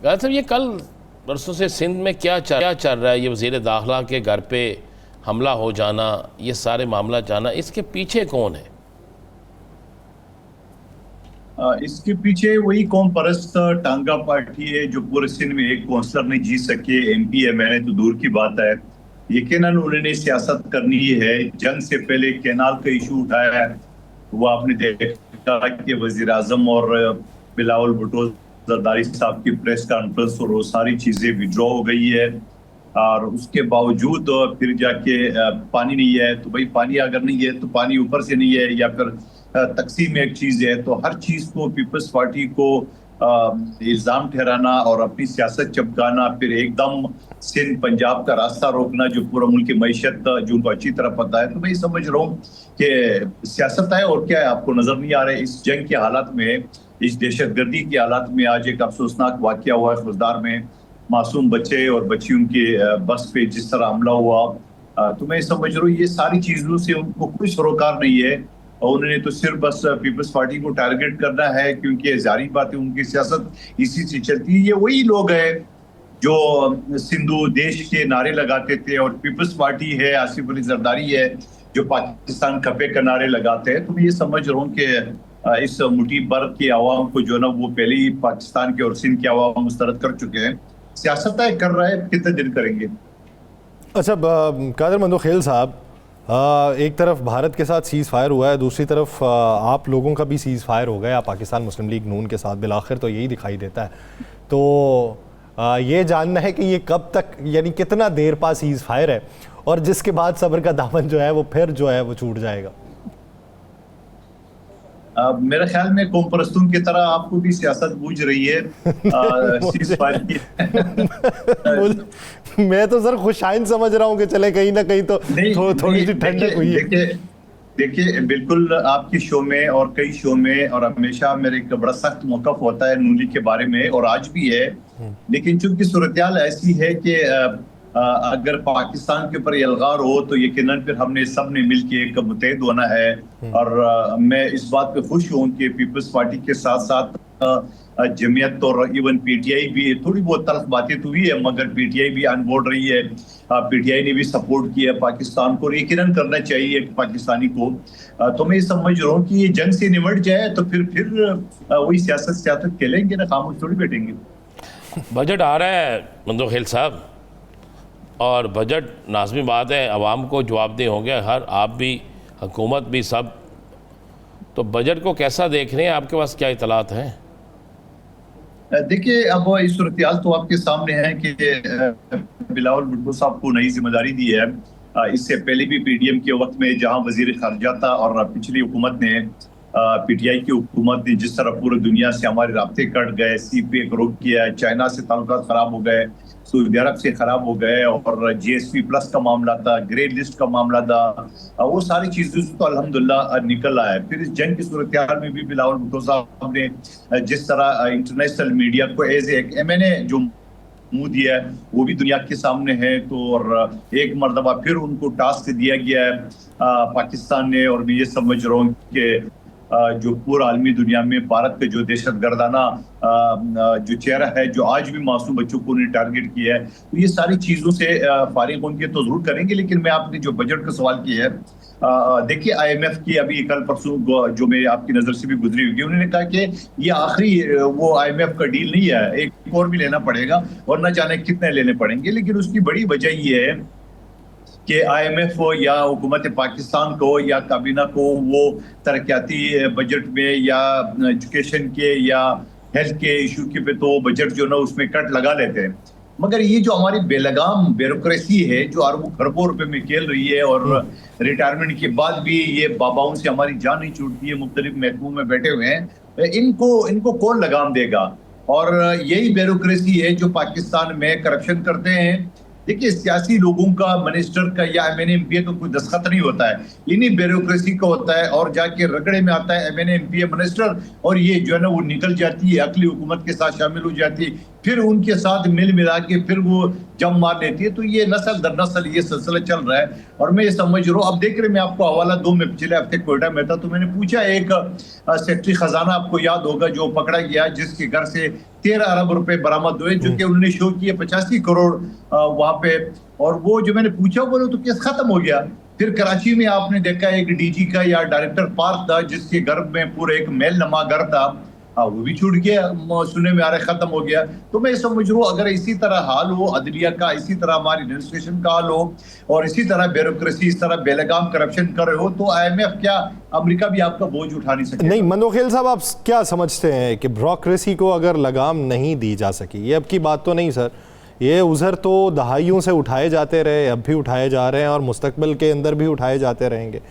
قادر صاحب, یہ کل برسوں سے سندھ میں کیا چل رہا ہے, یہ وزیر داخلہ کے گھر پہ حملہ ہو جانا, یہ سارے معاملہ جانا, اس کے پیچھے کون ہے؟ اس کے پیچھے وہی قوم پرست ٹانگا پارٹی ہے جو پورے سندھ میں ایک کونسلر نہیں جیت سکے. MP ہے میں نے تو دور کی بات ہے. یقیناً انہوں نے سیاست کرنی ہے. جنگ سے پہلے کینال کا ایشو اٹھایا ہے, وہ آپ نے دیکھا کہ وزیر اعظم اور بلاول بھٹو زرداری صاحب کی پریس کانفرنس اور وہ ساری چیزیں وڈرا ہو گئی ہے, اور اس کے باوجود پھر جا کے پانی نہیں ہے. تو بھائی پانی اگر نہیں ہے تو پانی اوپر سے نہیں ہے, یا پھر تقسیم ایک چیز ہے. تو ہر چیز کو پیپلز پارٹی کو الزام ٹھہرانا اور اپنی سیاست چپکانا, پھر ایک دم سندھ پنجاب کا راستہ روکنا جو پورا ملک کی معیشت جو ان کو اچھی طرح پتہ ہے. تو میں سمجھ رہا ہوں کہ سیاست ہے اور کیا ہے, آپ کو نظر نہیں آ رہا ہے. اس جنگ کے حالات میں, اس دہشت گردی کے حالات میں آج ایک افسوسناک واقعہ ہوا ہے خزدار میں, معصوم بچے اور بچیوں کے بس پہ جس طرح حملہ ہوا. تو میں سمجھ رہا ہوں یہ ساری چیزوں سے ان کو کوئی سروکار نہیں ہے, اور انہوں نے تو صرف بس پیپلز پارٹی کو ٹارگٹ کرنا ہے, کیونکہ ظاہری بات ہے ان کی سیاست اسی سے چلتی ہے. یہ وہی لوگ ہیں جو سندھو دیش کے نعرے لگاتے تھے, اور پیپلز پارٹی ہے, آصف علی زرداری ہے جو پاکستان کھپے کا نعرے لگاتے ہیں. تو میں یہ سمجھ رہا ہوں کہ اس مٹھی بھر کے عوام کو جو نا وہ پہلے ہی پاکستان کے اور سندھ کے عوام مسترد کر چکے ہیں. سیاست طے کر رہا ہے, کتنے دن کریں گے. اچھا قادر بندوخیل صاحب, ایک طرف بھارت کے ساتھ سیز فائر ہوا ہے, دوسری طرف آپ لوگوں کا بھی سیز فائر ہو گیا پاکستان مسلم لیگ نون کے ساتھ. بالآخر تو یہی دکھائی دیتا ہے. تو یہ جاننا ہے کہ یہ کب تک, یعنی کتنا دیر پا سیز فائر ہے, اور جس کے بعد صبر کا دامن جو ہے وہ پھر جو ہے وہ چھوٹ جائے گا. میرے خیال میں قوم پرستوں کی طرح آپ کو بھی سیاست بوجھ رہی ہے. میں تو سر خوشائن سمجھ رہا ہوں کہ چلے کہیں نہ کہیں تو تھوڑی سی ٹھنڈک ہوئی ہے. دیکھیے بالکل آپ کی شو میں اور کئی شو میں اور ہمیشہ میرے ایک بڑا سخت موقف ہوتا ہے نون لیگ کے بارے میں, اور آج بھی ہے. لیکن چونکہ صورتحال ایسی ہے کہ اگر پاکستان کے اوپر الغار ہو تو یقیناً پھر ہم نے سب نے مل کے ایک متحد ہونا ہے. اور میں اس بات پہ خوش ہوں کہ پیپلز پارٹی کے ساتھ ساتھ جمعیت اور ایون PTI بھی, تھوڑی بہت تلخ باتیں تو ہوئی ہے مگر PTI بھی آن بورڈ رہی ہے. PTI نے بھی سپورٹ کیا پاکستان کو, اور یقیناً کرنا چاہیے ایک پاکستانی کو. تو میں یہ سمجھ رہا ہوں کہ یہ جنگ سے نمٹ جائے تو پھر وہی سیاست کھیلیں گے نا, خاموش تھوڑی بیٹھیں گے. بجٹ آ رہا ہے بندوخیل صاحب, اور بجٹ لازمی بات ہے عوام کو جواب دہ ہوں گے, ہر آپ بھی حکومت بھی سب. تو بجٹ کو کیسا دیکھ رہے ہیں, آپ کے پاس کیا اطلاعات ہیں؟ دیکھیے اب اس صورتحال تو آپ کے سامنے ہے کہ بلاول بھٹو صاحب کو نئی ذمہ داری دی ہے. اس سے پہلے بھی PDM کے وقت میں جہاں وزیر خارجہ تھا اور پچھلی حکومت نے PTI की हुकूमत ने जिस तरह पूरी दुनिया से हमारे राब्ते कट गए, CPA को रोक किया, चाइना से ताल्लुकात खराब हो गए, सऊदी अरब से खराब हो गए, और GSP प्लस का मामला था, ग्रे लिस्ट का मामला था, वो सारी चीजें तो अल्हम्दुलिल्लाह निकल आया। फिर इस जंग की सूरत हाल में भी बिलावल भुट्टो साहब ने जिस तरह इंटरनेशनल मीडिया को एज एक MNA जो मुंह दिया है वो भी दुनिया के सामने है, तो और एक मरतबा फिर उनको टास्क दिया गया है पाकिस्तान ने, और मैं ये समझ रहा हूँ कि जो पूरा आलमी दुनिया में भारत का जो दहशतगर्दाना जो चेहरा है, जो आज भी मासूम बच्चों को उन्हें टारगेट किया है, तो ये सारी चीजों से फारिग होंगे तो जरूर करेंगे। लेकिन मैं आपने जो बजट का सवाल किया है, देखिए IMF की अभी कल परसों जो मैं आपकी नजर से भी गुजरी होगी, उन्होंने कहा कि ये आखिरी वो IMF का डील नहीं है, एक और भी लेना पड़ेगा और न जाने कितने लेने पड़ेंगे। लेकिन उसकी बड़ी वजह ये है कि IMF हो या हुकूमत पाकिस्तान को या काबीना को वो तरक्याती बजट में या एजुकेशन के या हेल्थ के इशू के पे तो बजट जो ना उसमें कट लगा लेते हैं, मगर ये जो हमारी बेलगाम ब्यूरोक्रेसी है जो अरबों खरबों रुपए में खेल रही है, और रिटायरमेंट के बाद भी ये बाबाओं से हमारी जान नहीं छूटती है, मुख्तलिफ महकमों में बैठे हुए हैं, इनको कौन लगाम देगा? और यही ब्यूरोक्रेसी है जो पाकिस्तान में करप्शन करते हैं। देखिए, सियासी लोगों का, मिनिस्टर का या MNA MPA का कोई दस्तखत नहीं होता है, इन्हीं ब्यूरोक्रेसी का होता है, और जाके रगड़े में आता है MNA MPA मिनिस्टर, और ये जो है ना वो निकल जाती है, अगली हुकूमत के साथ शामिल हो जाती है, फिर उनके साथ मिल मिला के फिर वो जम मार लेती है। तो ये नस्ल दर नस्ल ये सिलसिला चल रहा है, और मैं ये समझ रहा हूँ। अब देख रहे, मैं आपको हवाला दूं, मैं पिछले हफ्ते कोयटा में था तो मैंने पूछा, एक सेक्रेटरी खजाना आपको याद होगा जो पकड़ा गया, जिसके घर से 13 अरब रुपए बरामद हुए, जो कि उन्होंने शो किए 85 करोड़ वहां पे, और वो जो मैंने पूछा बोलो तो केस खत्म हो गया। फिर कराची में आपने देखा एक DG का या डायरेक्टर पार्क था जिसके घर में पूरा एक महल नमा घर था, वो भी छूट गया, सुनने में आ रहा है खत्म हो गया। तो मैं समझ रहा हूँ अगर इसी तरह हाल हो अदलिया का, इसी तरह हमारी एडमिनिस्ट्रेशन का हाल हो, और इसी तरह ब्यूरोक्रेसी इस तरह बेलगाम करप्शन कर रहे हो, तो IMF क्या अमेरिका भी आपका बोझ उठा नहीं सके। नहीं, मंदोखेल साहब, आप क्या समझते हैं कि ब्यूरोक्रेसी को अगर लगाम नहीं दी जा सकी, ये अब की बात तो नहीं सर, ये उज़र तो दहाइयों से उठाए जाते रहे, अब भी उठाए जा रहे हैं और मुस्तकबिल के अंदर भी उठाए जाते रहेंगे।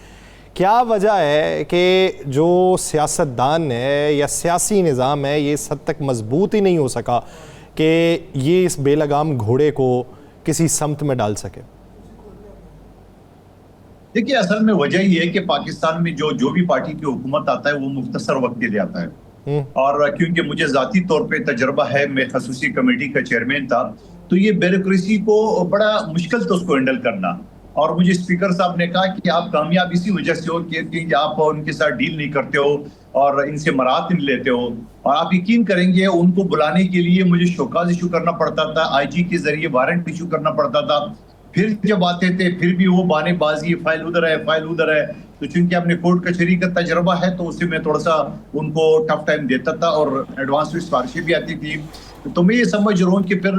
क्या वजह है कि जो सियासतदान है या सियासी निज़ाम है ये इस हद तक मजबूत ही नहीं हो सका कि ये इस बेलगाम घोड़े को किसी समत में डाल सके? देखिए, असल में वजह ये है कि पाकिस्तान में जो भी पार्टी की हुकूमत आता है वो मुख्तसर वक्त के लिए आता है, और क्योंकि मुझे ज़ाती तौर पे तजर्बा है, मैं खसूसी कमेटी का चेयरमैन था, तो ये ब्यूरोक्रेसी को बड़ा मुश्किल था उसको हैंडल करना। और मुझे स्पीकर साहब ने कहा कि आप कामयाब इसी वजह से हो कि आप उनके साथ डील नहीं करते हो और इनसे मराहत नहीं लेते हो। और आप यकीन करेंगे, उनको बुलाने के लिए मुझे शोकाज इशू करना पड़ता था, IG के जरिए वारंट इशू करना पड़ता था, फिर जब आते थे फिर भी वो बहानेबाजी, फाइल उधर है, फाइल उधर है। तो चूंकि अपने कोर्ट कचहरी का तजर्बा है तो उससे मैं थोड़ा सा उनको टफ टाइम देता था, और एडवांस में सिफारिशें भी आती थी। तो मैं ये समझ रहा हूँ कि फिर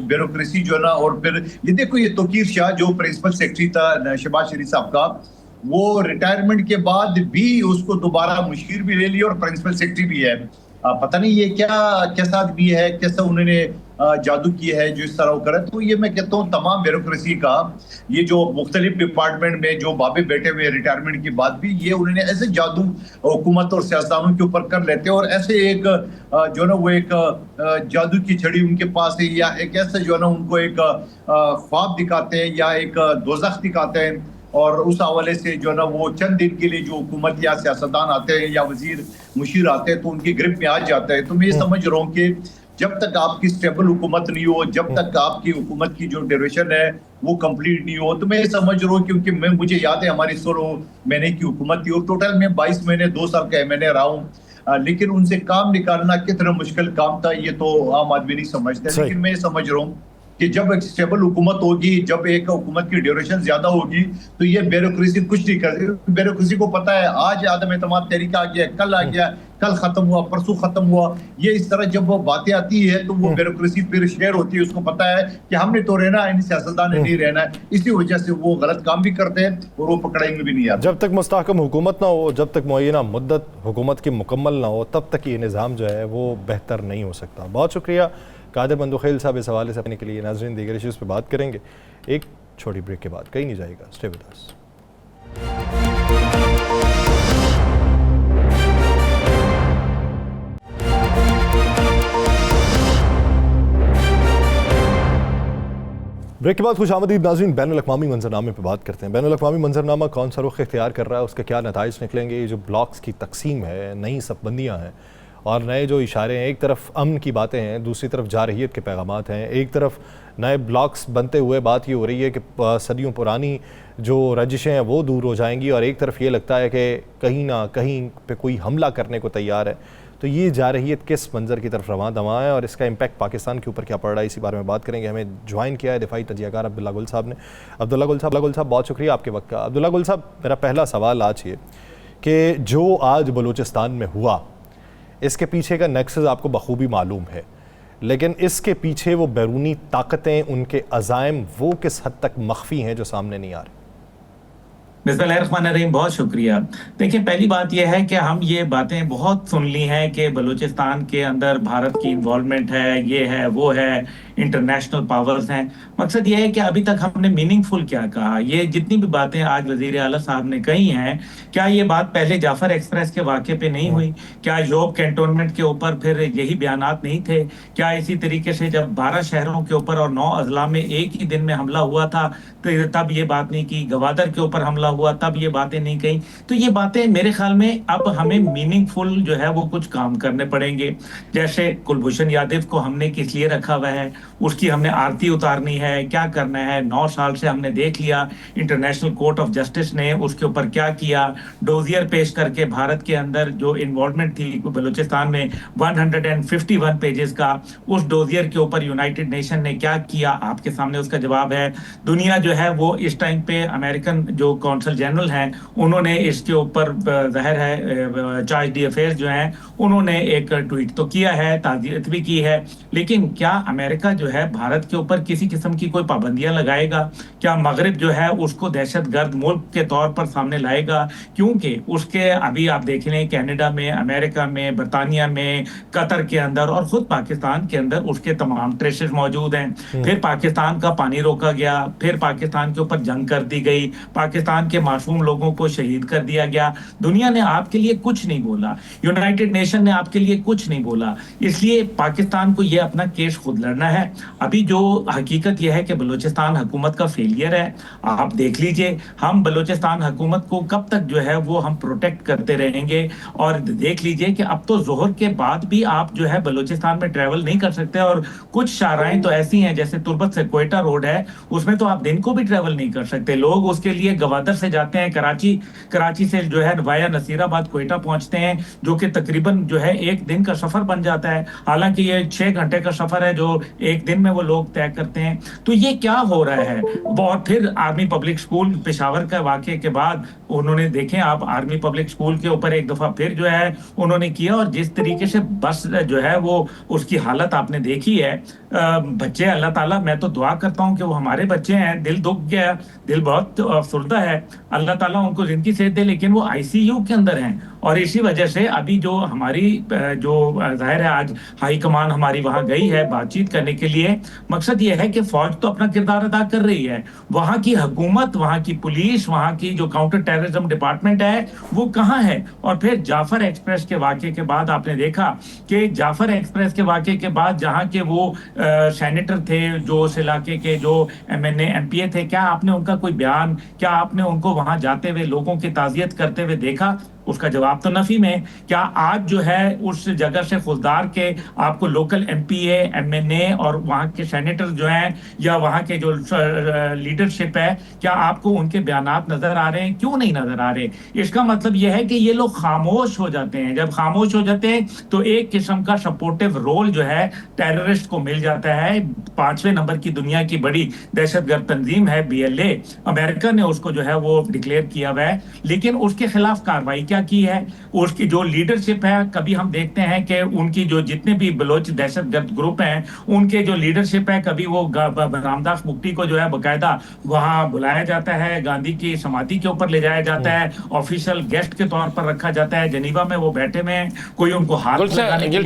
ब्यूरोक्रेसी जो है ना, और फिर ये देखो, ये तोकीर शाह जो प्रिंसिपल सेक्रेटरी था शहबाज शरीफ साहब का, वो रिटायरमेंट के बाद भी उसको दोबारा मुशीर भी ले लिया और प्रिंसिपल सेक्रेटरी भी है। पता नहीं ये कैसा आदमी है, कैसा उन्होंने जादू किया है जो इस तरह करे। तो ये मैं कहता हूँ तमाम ब्यूरोक्रेसी का, ये जो मुख्तलिफ डिपार्टमेंट में जो बाबे बैठे हुए रिटायरमेंट के बाद भी, ये उन्होंने ऐसे जादू हुकूमत और सियासतदानों के ऊपर कर लेते हैं, और ऐसे एक जो ना वो एक जादू की छड़ी उनके पास है, या एक ऐसा जो है ना उनको एक ख्वाब दिखाते हैं या एक दोज़ख दिखाते हैं, और उस हवाले से जो है ना वो चंद दिन के लिए जो हुकूमत या सियासतदान आते हैं या वजीर मुशीर आते हैं तो उनकी ग्रिप में आ जाते हैं। तो मैं ये समझ रहा हूँ कि जब तक आपकी स्टेबल हुकूमत नहीं हो, जब तक आपकी हुकूमत की जो ड्यूरेशन है वो कंप्लीट नहीं हो, तो मैं ये समझ रहा हूँ, क्योंकि मुझे याद है हमारी 16 महीने की हुकूमत थी और टोटल में 22 महीने 2 साल का MNA रहा हूँ, लेकिन उनसे काम निकालना कितना मुश्किल काम था ये तो आम आदमी नहीं समझता। लेकिन मैं ये समझ रहा हूँ कि जब एक स्टेबल हुकूमत होगी, जब एक हुकूमत की ड्यूरेशन ज्यादा होगी, तो ये ब्यूरोक्रेसी कुछ नहीं करती। ब्यूरोक्रेसी को पता है आज आदम एतमाद तहरीक आ गया, कल आ गया, कल खत्म हुआ, परसों खत्म हुआ। ये इस तरह जब वो बातें आती है तो वो ब्यूरोक्रेसी फिर शेयर होती है, उसको पता है कि हमने तो रहना है, सियासतदान ने नहीं रहना है, इसी वजह से वो गलत काम भी करते हैं और वो पकड़ाई में भी नहीं आते। जब तक मुस्तहकम हुकूमत ना हो, जब तक मुअय्यना मुद्दत हुकूमत की मुकम्मल ना हो, तब तक ये निज़ाम जो है वो बेहतर नहीं हो सकता। बहुत शुक्रिया कादिर मंदोखेल साहब इस हवाले से अपने के लिए। नाज़रीन, दीगर इश्यूज़ पे बात करेंगे एक छोटी ब्रेक के बाद, कहीं नहीं जाएगा, स्टे विद अस। ब्रेक के बाद खुशामदीद नाज़रीन, बैनुल-अक़वामी मंजरनामे पर बात करते हैं। बैनुल-अक़वामी मंजरनामा कौन सा रुख इख्तियार कर रहा है, उसके क्या नताइज निकलेंगे। ये जो ब्लॉक्स की तकसीम है, नई सफबंदियाँ हैं और नए जो इशारे हैं, एक तरफ अमन की बातें हैं, दूसरी तरफ जारहियत के पैगामात हैं। एक तरफ नए ब्लॉक्स बनते हुए बात ये हो रही है कि सदियों पुरानी जो रजिशें हैं वो दूर हो जाएंगी, और एक तरफ ये लगता है कि कहीं ना कहीं पे कोई हमला करने को तैयार है। तो ये जारहियत किस मंजर की तरफ रवां दवां है और इसका इम्पैक्ट पाकिस्तान के ऊपर क्या पड़ रहा है, इसी बारे में बात करेंगे। हमें ज्वाइन किया है दिफाई तजियाकार अब्दुल्ला गुल साहब ने। अब्दुल्ला गुल साहब बहुत शुक्रिया आपके वक्त का। अब्दुल्ला गुल साहब, मेरा पहला सवाल आज ये कि जो आज बलूचिस्तान में हुआ, इसके पीछे का नेक्सस आपको बखूबी मालूम है, लेकिन इसके पीछे वो बैरूनी ताकतें, उनके अज़ाइम, वो किस हद तक मख्फी हैं जो सामने नहीं आ रहे? बिस्मिल्लाहिर्रहमानिर्रहीम, बहुत शुक्रिया। देखिए, पहली बात यह है कि हम ये बातें बहुत सुन ली हैं कि बलूचिस्तान के अंदर भारत की इन्वॉल्वमेंट है, ये है, वो है, इंटरनेशनल पावर्स हैं। मकसद ये है कि अभी तक हमने मीनिंगफुल क्या कहा। ये जितनी भी बातें आज वजीर आला साहब ने कही हैं, क्या ये बात पहले जाफर एक्सप्रेस के वाक़े पे नहीं हुई? क्या योब कैंटोनमेंट के ऊपर फिर यही बयानात नहीं थे? क्या इसी तरीके से जब 12 शहरों के ऊपर और 9 अजला में एक ही दिन में हमला हुआ था तो तब ये बात नहीं की? गवादर के ऊपर हमला हुआ तब ये बातें नहीं कही? तो ये बातें मेरे ख्याल में अब हमें मीनिंगफुल जो है वो कुछ काम करने पड़ेंगे। जैसे कुलभूषण यादव को हमने किस लिए रखा हुआ है, उसकी हमने आरती उतारनी है, क्या करना है? 9 साल से हमने देख लिया इंटरनेशनल कोर्ट ऑफ जस्टिस ने उसके ऊपर क्या किया। डोजियर पेश करके भारत के अंदर जो इन्वॉल्वमेंट थी बलूचिस्तान में 151 पेजेस का, उस डोजियर के ऊपर यूनाइटेड नेशन ने क्या किया, आपके सामने उसका जवाब है। दुनिया जो है वो इस टाइम पे अमेरिकन जो कौंसल जनरल हैं उन्होंने इसके ऊपर जाहिर है चार्ज डी अफेयर्स जो हैं उन्होंने एक ट्वीट तो किया है, ताज़ियत भी की है, लेकिन क्या अमेरिका जो है भारत के ऊपर किसी किस्म की कोई पाबंदियां लगाएगा? क्या मगरिब जो है उसको दहशतगर्द मुल्क के तौर पर सामने लाएगा? क्योंकि उसके अभी आप देख लें कनाडा में, अमेरिका में, बरतानिया में, कतर के अंदर और खुद पाकिस्तान के अंदर उसके तमाम ट्रेसेस मौजूद हैं। फिर पाकिस्तान का पानी रोका गया, फिर पाकिस्तान के ऊपर जंग कर दी गई, पाकिस्तान के मासूम लोगों को शहीद कर दिया गया। दुनिया ने आपके लिए कुछ नहीं बोला, यूनाइटेड नेशन ने आपके लिए कुछ नहीं बोला। इसलिए पाकिस्तान को यह अपना केस खुद लड़ना है। अभी जो हकीकत यह है कि बलूचिस्तान हुकूमत का फेलियर है। आप देख लीजिए, हम बलूचिस्तान हुकूमत को कब तक जो है वो हम प्रोटेक्ट करते रहेंगे। और देख लीजिए कि अब तो जोहर के बाद भी आप जो है बलूचिस्तान में ट्रैवल नहीं कर सकते, और कुछ शाहराएं तो ऐसी हैं जैसे तुर्बत से कोयटा रोड है, उसमें तो आप दिन को भी ट्रैवल नहीं कर सकते। लोग उसके लिए गवादर से जाते हैं, कराची से जो है वाया नसीराबाद कोयटा पहुंचते हैं, जो कि तकरीबन जो है एक दिन का सफर बन जाता है। हालांकि ये 6 घंटे का सफर है जो एक दिन में वो लोग तय करते हैं। तो ये क्या हो रहा है? और फिर आर्मी पब्लिक स्कूल पेशावर का वाकये के बाद उन्होंने देखें आप आर्मी पब्लिक स्कूल के ऊपर एक दफा फिर जो है उन्होंने किया, और जिस तरीके से बस जो है वो उसकी हालत आपने देखी है। बच्चे, अल्लाह ताला, मैं तो दुआ करता हूं कि वो हमारे बच्चे हैं, दिल दुख गया, दिल बहुत अफसुर्दा है, अल्लाह ताला उनको जिंदगी सेहत दे, लेकिन वो आईसीयू के अंदर हैं। और इसी वजह से अभी जो हमारी जो जाहिर है आज हाई कमान हमारी वहां गई है बातचीत करने के लिए, मकसद ये है कि फौज तो अपना किरदार अदा कर रही है, वहां की हुकूमत, वहां की पुलिस, वहां की जो काउंटर टेररिज्म डिपार्टमेंट है वो कहाँ है? और फिर जाफर एक्सप्रेस के वाकये के बाद आपने देखा कि जाफर एक्सप्रेस के वाकये के बाद जहां के वो सेनेटर थे जो उस इलाके के जो MNA MPA थे, क्या आपने उनका कोई बयान, क्या आपने उनको वहां जाते हुए लोगों की ताज़ियत करते हुए देखा? उसका जवाब तो नफी में। क्या आज जो है उस जगह से खुददार के आपको लोकल MPA MNA और वहां के सेनेटर जो हैं या वहां के जो लीडरशिप है, क्या आपको उनके बयानात नजर आ रहे हैं? क्यों नहीं नजर आ रहे? इसका मतलब यह है कि ये लोग खामोश हो जाते हैं। जब खामोश हो जाते हैं तो एक किस्म का सपोर्टिव रोल जो है टेररिस्ट को मिल जाता है। 5वें नंबर की दुनिया की बड़ी दहशतगर्द तंजीम है BLA, अमेरिका ने उसको जो है वो डिक्लेयर किया हुआ है, लेकिन उसके खिलाफ कार्रवाई की है। उसकी जो लीडरशिप है, कभी हम देखते हैं कि उनकी जो जितने भी बलोच दहशतगर्द ग्रुप हैं उनके जो लीडरशिप है, कभी वो रामदास मुफ्ती को जो है बकायदा वहां बुलाया जाता है, गांधी की समाधि के ऊपर ले जाया जाता है, ऑफिशियल गेस्ट के तौर पर रखा जाता है, जनीवा में वो बैठे हुए हैं, कोई उनको हाथ लगाने के लिए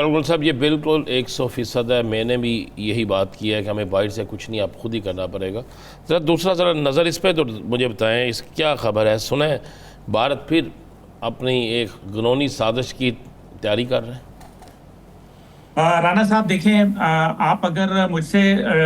गुल साहब, ये बिल्कुल 100% है। मैंने भी यही बात की है कि हमें बाहर से कुछ नहीं, आप खुद ही करना पड़ेगा। जरा दूसरा जरा नज़र इस पर तो मुझे बताएं, इस क्या खबर है? सुने भारत फिर अपनी एक घिनौनी साजिश की तैयारी कर रहे हैं? राना साहब देखें, आप अगर मुझसे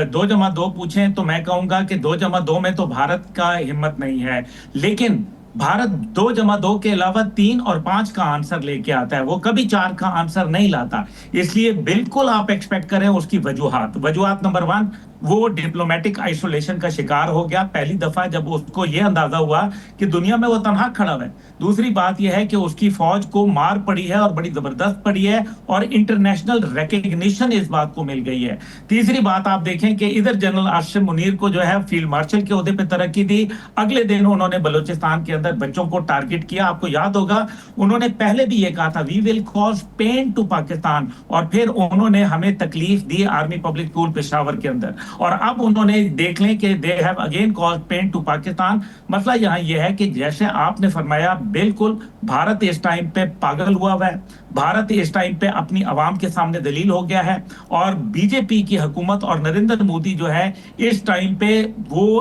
2+2 पूछें तो मैं कहूंगा कि 2+2 में तो भारत का हिम्मत नहीं है, लेकिन भारत 2+2 के अलावा 3 और 5 का आंसर लेके आता है, वो कभी 4 का आंसर नहीं लाता। इसलिए बिल्कुल आप एक्सपेक्ट करें उसकी वजूहात नंबर 1, वो डिप्लोमेटिक आइसोलेशन का शिकार हो गया पहली दफा जब उसको ये अंदाजा हुआ कि दुनिया में वो तनहा खड़ा है। दूसरी बात यह है कि उसकी फौज को मार पड़ी है और बड़ी जबरदस्त पड़ी है, और इंटरनेशनल रिकग्निशन इस बात को मिल गई है। तीसरी बात आप देखें कि इधर जनरल आसिफ मुनीर को जो है फील्ड मार्शल के ओहदे पे तरक्की दी, अगले दिन उन्होंने बलूचिस्तान के अंदर बच्चों को टारगेट किया। आपको याद होगा उन्होंने पहले भी ये कहा था, we will cause pain to Pakistan, और फिर उन्होंने हमें तकलीफ दी आर्मी पब्लिक स्कूल पेशावर के अंदर, और अब उन्होंने देख लें कि they have again cause pain to Pakistan. मसला यहाँ यह है कि जैसे आपने फरमाया, बिल्कुल भारत इस टाइम पे पागल हुआ है, भारत इस टाइम पे अपनी आवाम के सामने दलील हो गया है, और बीजेपी की हुकूमत और नरेंद्र मोदी जो है इस टाइम पे वो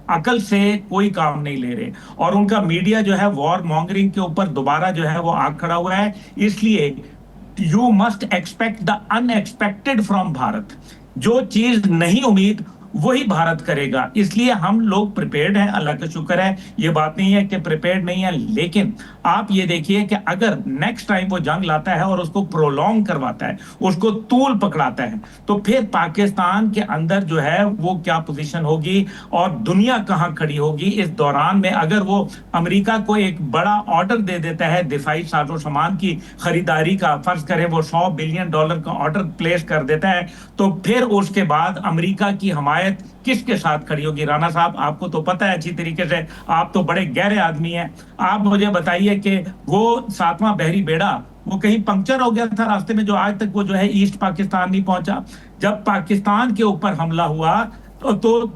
अकल से कोई काम नहीं ले रहे, और उनका मीडिया जो है वॉर मॉन्गरिंग के ऊपर दोबारा जो है वो आग खड़ा हुआ है। इसलिए you must expect the unexpected from Bharat. जो चीज नहीं उम्मीद वही भारत करेगा। इसलिए हम लोग प्रिपेयर्ड हैं, अल्लाह का शुक्र है, ये बात नहीं है कि प्रिपेयर्ड नहीं है, लेकिन आप ये देखिए कि अगर नेक्स्ट टाइम वो जंग लाता है और उसको प्रोलॉन्ग करवाता है, उसको तूल पकड़ाता है, तो फिर पाकिस्तान के अंदर जो है वो क्या पोजीशन होगी और दुनिया कहां खड़ी होगी। इस दौरान में अगर वो अमेरिका को एक बड़ा ऑर्डर दे देता है दिफाई साजो सामान की खरीदारी का, फर्ज करें वो $100 बिलियन का ऑर्डर प्लेस कर देता है, तो फिर उसके बाद अमेरिका की हमायत किसके साथ खड़ी होगी। राणा साहब आपको तो पता है अच्छी तरीके से, आप तो बड़े गहरे आदमी हैं, आप मुझे बताइए कि वो 7वां बहरी बेड़ा वो कहीं पंक्चर हो गया था रास्ते में, जो आज तक वो जो है ईस्ट पाकिस्तान नहीं पहुंचा। जब पाकिस्तान के ऊपर हमला हुआ तो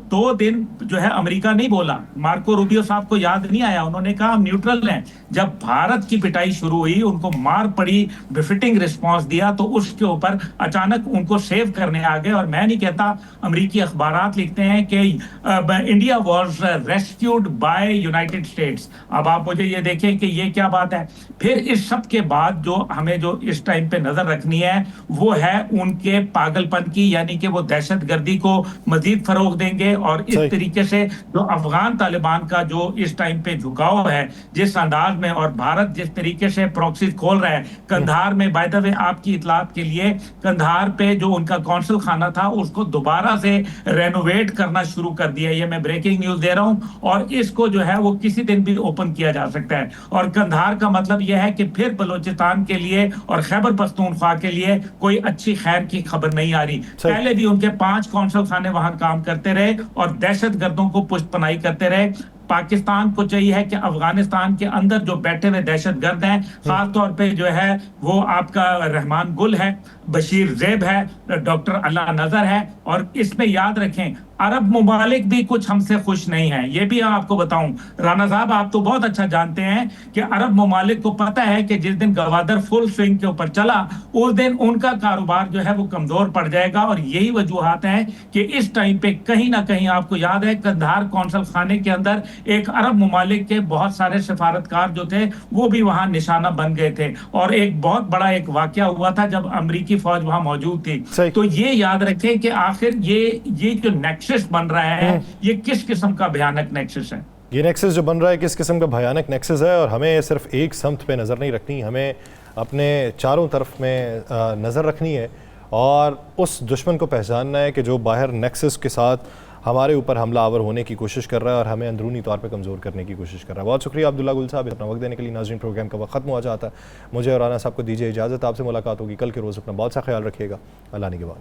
2 दिन जो है अमेरिका नहीं बोला, मार्को रूबियो साहब को याद नहीं आया, उन्होंने कहा हम न्यूट्रल हैं। जब भारत की पिटाई शुरू हुई, उनको मार पड़ी, बिफिटिंग रिस्पांस दिया, तो उसके ऊपर अचानक उनको सेव करने आ गए। और मैं नहीं कहता, अमेरिकी अखबारात लिखते हैं कि India was rescued bye United states. अब आप मुझे ये देखें कि ये क्या बात है। फिर इस सब के बाद जो हमें जो इस टाइम पे नजर रखनी है वो है उनके पागलपन की, यानी कि वो दहशतगर्दी को मजीद फरोग देंगे, और इस तरीके से जो अफगान तालिबान का जो इस टाइम पे झुकाव है जिस अंदाज में, और भारत जिस तरीके से प्रॉक्सीज खोल रहा है कंधार में। बाय द वे आपकी इतलात के लिए, कंधार पे जो उनका कौंसल खाना था उसको दोबारा से रेनोवेट करना शुरू कर दिया, ये मैं ब्रेकिंग न्यूज दे रहा हूं, और इसको जो है वो किसी दिन भी ओपन किया जा सकता है। और कंधार का मतलब यह है कि फिर बलूचिस्तान के लिए और खैबर पख्तूनख्वा के लिए कोई अच्छी खैर की खबर नहीं आ रही। पहले भी उनके 5 कौंसल खाने वहां काम करते रहे और दहशतगर्दों को पुष्टपनाही करते रहे। पाकिस्तान को चाहिए है कि अफगानिस्तान के अंदर जो बैठे हुए दहशतगर्द हैं, खास तौर पे जो है वो आपका रहमान गुल है, बशीर ज़ेब है, डॉक्टर अल्लाह नजर है, और इसमें याद रखें अरब मुमालिक भी कुछ हमसे खुश नहीं है। ये भी आपको बताऊं राना साहब, आप तो बहुत अच्छा जानते हैं कि अरब मुमालिक को पता है कि जिस दिन गवादर फुल स्विंग के ऊपर चला उस दिन उनका कारोबार जो है वो कमजोर पड़ जाएगा। और यही वजूहात हैं कि इस टाइम पे कहीं ना कहीं आपको याद है कंधार कौंसल खाने के अंदर एक अरब मुमालिक के बहुत सारे सिफारतकार जो थे वो भी वहां निशाना बन गए थे, और एक बहुत बड़ा एक वाकया हुआ था जब अमेरिकी फौज वहां मौजूद थी। तो ये याद रखें कि आखिर ये जो नेक्सस बन रहा है ये किस किस्म का भयानक नेक्सस है। ये नेक्सस जो बन रहा है किस किस्म का भयानक नेक्सस है, और हमें सिर्फ एक समत पे नज़र नहीं रखनी, हमें अपने चारों तरफ में नज़र रखनी है और उस दुश्मन को पहचानना है कि जो बाहर नेक्सस के साथ हमारे ऊपर हमला आवर होने की कोशिश कर रहा है और हमें अंदरूनी तौर पे कमज़ोर करने की कोशिश कर रहा है। बहुत शुक्रिया अब्दुल्ला गुल साहब, अपना वक्त देने के लिए। नाज़रीन, प्रोग्राम का वक्त ख़त्म हो जाता है, मुझे और राना साहब को दीजिए इजाज़त। आपसे मुलाकात होगी कल के रोज़। अपना बहुत सा ख्याल रखिएगा। अल्लाह निगहबान।